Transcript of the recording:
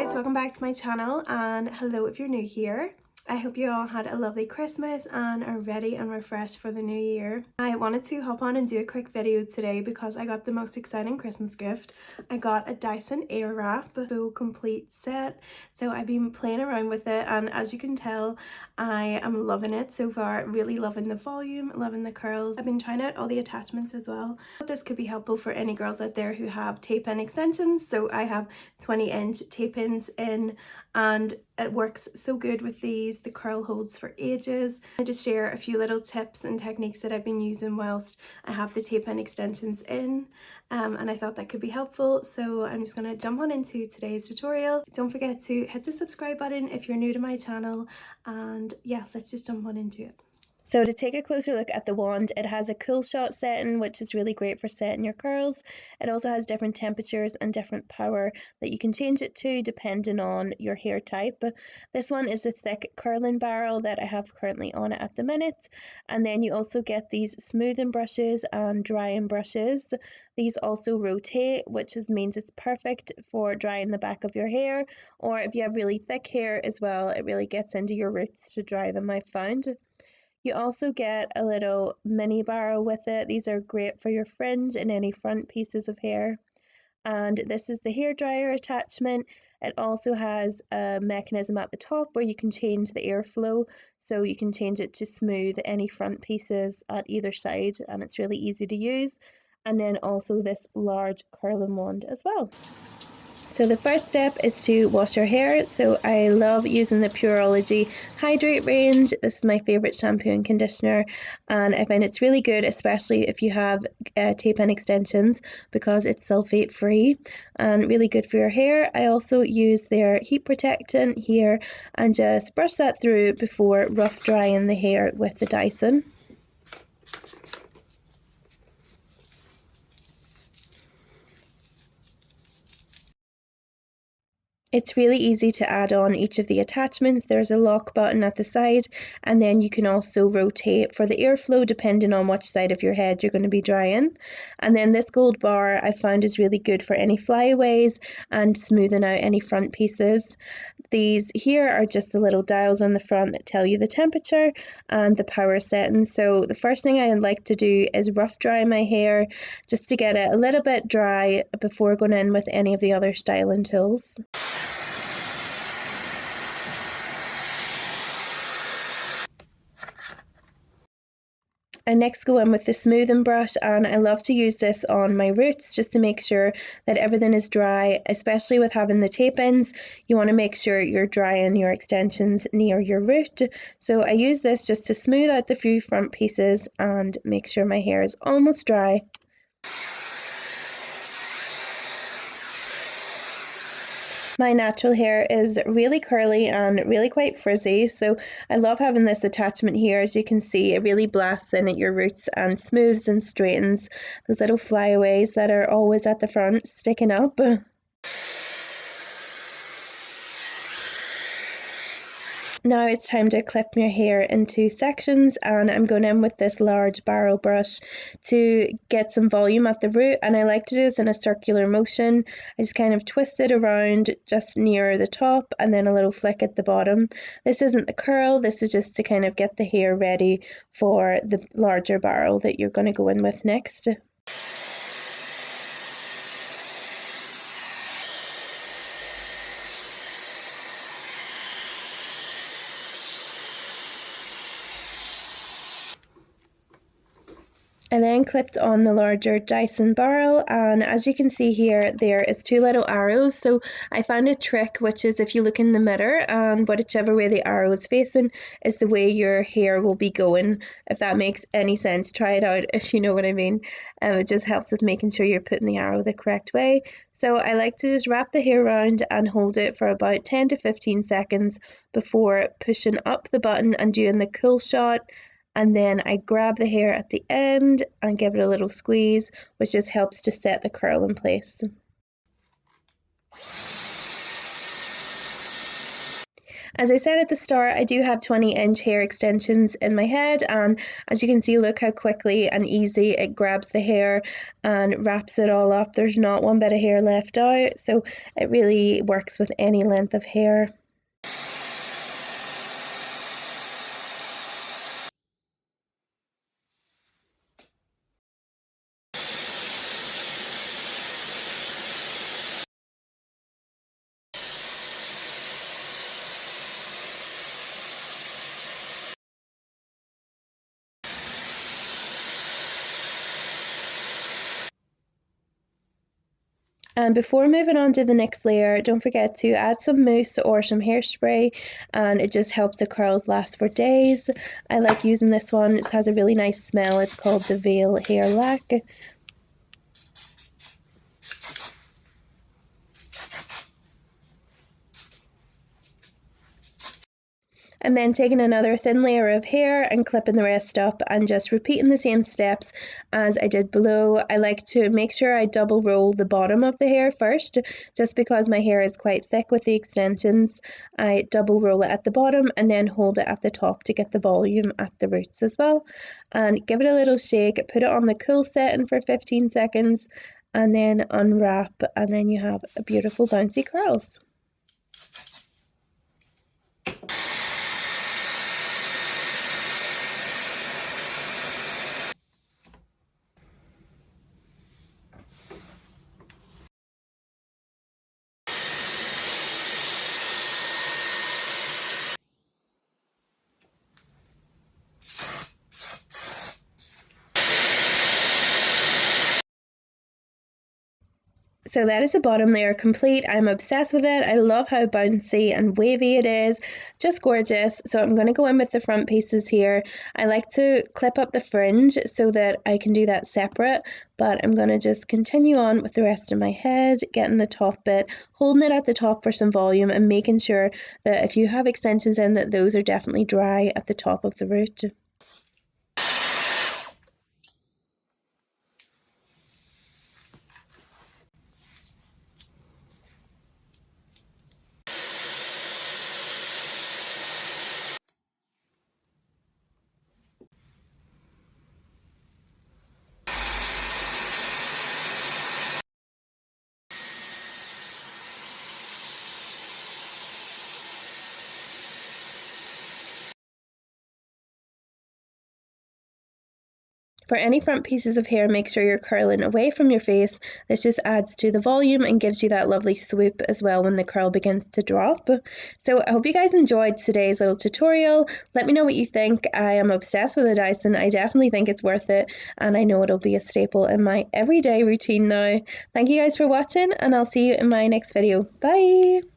guys, welcome back to my channel, and hello if you're new here. I hope you all had a lovely Christmas and are ready and refreshed for the new year. I wanted to hop on and do a quick video today because I got the most exciting Christmas gift. I got a Dyson Airwrap full complete set, so I've been playing around with it, and as you can tell I am loving it so far. Really loving the volume, loving the curls. I've been trying out all the attachments as well. This could be helpful for any girls out there who have tape-in extensions. So I have 20-inch tape-ins in, and it works so good with these. The curl holds for ages. I just share a few little tips and techniques that I've been using whilst I have the tape-in extensions in, and I thought that could be helpful, so I'm just going to jump on into today's tutorial. Don't forget to hit the subscribe button if you're new to my channel, and yeah, let's just jump on into it. So to take a closer look at the wand, it has a cool shot setting, which is really great for setting your curls. It also has different temperatures and different power that you can change it to depending on your hair type. This one is a thick curling barrel that I have currently on it at the minute. And then you also get these smoothing brushes and drying brushes. These also rotate, which means it's perfect for drying the back of your hair, or if you have really thick hair as well, it really gets into your roots to dry them, I've found. You also get a little mini barrel with it. These are great for your fringe and any front pieces of hair. And this is the hairdryer attachment. It also has a mechanism at the top where you can change the airflow, so you can change it to smooth any front pieces at either side, and it's really easy to use. And then also this large curling wand as well. So the first step is to wash your hair. So I love using the Pureology Hydrate range. This is my favourite shampoo and conditioner, and I find it's really good, especially if you have tape-in extensions, because it's sulfate free and really good for your hair. I also use their heat protectant here and just brush that through before rough drying the hair with the Dyson. It's really easy to add on each of the attachments. There's a lock button at the side, and then you can also rotate for the airflow depending on which side of your head you're going to be drying. And then this gold bar I found is really good for any flyaways and smoothing out any front pieces. These here are just the little dials on the front that tell you the temperature and the power setting. So the first thing I like to do is rough dry my hair just to get it a little bit dry before going in with any of the other styling tools. I next go in with the smoothing brush, and I love to use this on my roots just to make sure that everything is dry, especially with having the tape-ins. You want to make sure you're drying your extensions near your root. So I use this just to smooth out the few front pieces and make sure my hair is almost dry. My natural hair is really curly and really quite frizzy, so I love having this attachment here. As you can see, it really blasts in at your roots and smooths and straightens those little flyaways that are always at the front sticking up. Now it's time to clip your hair into sections, and I'm going in with this large barrel brush to get some volume at the root, and I like to do this in a circular motion. I just kind of twist it around just near the top and then a little flick at the bottom. This isn't the curl, this is just to kind of get the hair ready for the larger barrel that you're going to go in with next. I then clipped on the larger Dyson barrel, and as you can see here, there is two little arrows. So I found a trick, which is if you look in the mirror, and whichever way the arrow is facing is the way your hair will be going. If that makes any sense, try it out if you know what I mean. It just helps with making sure you're putting the arrow the correct way. So I like to just wrap the hair around and hold it for about 10 to 15 seconds before pushing up the button and doing the cool shot. And then I grab the hair at the end and give it a little squeeze, which just helps to set the curl in place. As I said at the start, I do have 20-inch hair extensions in my head, and as you can see, look how quickly and easy it grabs the hair and wraps it all up. There's not one bit of hair left out, so it really works with any length of hair. And before moving on to the next layer, don't forget to add some mousse or some hairspray, and it just helps the curls last for days. I like using this one, it has a really nice smell. It's called the Veil Hair Lac. And then taking another thin layer of hair and clipping the rest up and just repeating the same steps as I did below. I like to make sure I double roll the bottom of the hair first, just because my hair is quite thick with the extensions. I double roll it at the bottom and then hold it at the top to get the volume at the roots as well. And give it a little shake, put it on the cool setting for 15 seconds and then unwrap, and then you have beautiful bouncy curls. So that is the bottom layer complete. I'm obsessed with it. I love how bouncy and wavy it is. Just gorgeous. So I'm going to go in with the front pieces here. I like to clip up the fringe so that I can do that separate, but I'm going to just continue on with the rest of my head, getting the top bit, holding it at the top for some volume and making sure that if you have extensions in, that those are definitely dry at the top of the root. For any front pieces of hair, make sure you're curling away from your face. This just adds to the volume and gives you that lovely swoop as well when the curl begins to drop. So I hope you guys enjoyed today's little tutorial. Let me know what you think. I am obsessed with the Dyson. I definitely think it's worth it, and I know it'll be a staple in my everyday routine now. Thank you guys for watching, and I'll see you in my next video. Bye!